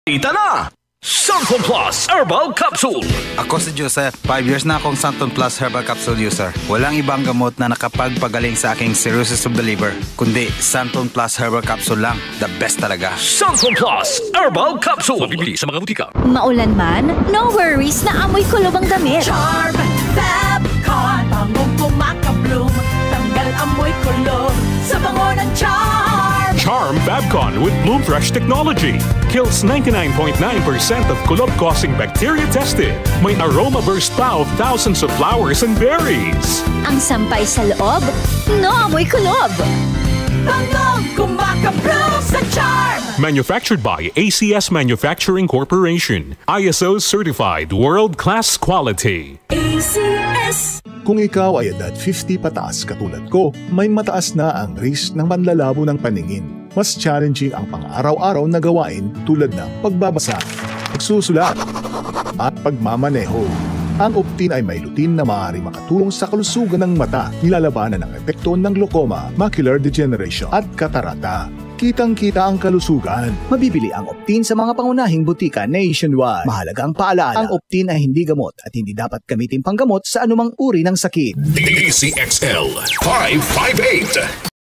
Ita na! Santon Plus Herbal Capsule. Ako si Joseph. 5 years na akong Santon Plus Herbal Capsule user. Walang ibang gamot na nakapagpagaling sa aking cirrhosis of the liver, kundi Santon Plus Herbal Capsule lang. The best talaga. Santon Plus Herbal Capsule. Mabibili sa mga butika. Maulan man, no worries na amoy kulob ang damit. Charm Fabcon, bangong pumakabloom, tanggal amoy kulob sa bango ng Charm. Charm Fabcon with Bloom Fresh technology kills 99.9% of kulob-causing bacteria tested. May aroma burst pa of thousands of flowers and berries. Ang sampay sa loob, no amoy kulob. Bangong kumakabloom sa Charm. Manufactured by ACS Manufacturing Corporation. ISO certified world-class quality. ACS. Kung ikaw ay edad 50 pataas katulad ko, may mataas na ang risk ng panlalabo ng paningin. Mas challenging ang pang-araw-araw na gawain tulad ng pagbabasa, pagsusulat, at pagmamaneho. Ang Optin ay may lutin na maaaring makatulong sa kalusugan ng mata, nilalabanan ng epekto ng glaucoma, macular degeneration at katarata. Kitang-kita ang kalusugan. Mabibili ang Optin sa mga pangunahing butika nationwide. Mahalaga ang paalala, ang Optin ay hindi gamot at hindi dapat gamitin panggamot sa anumang uri ng sakit. DCXL 558.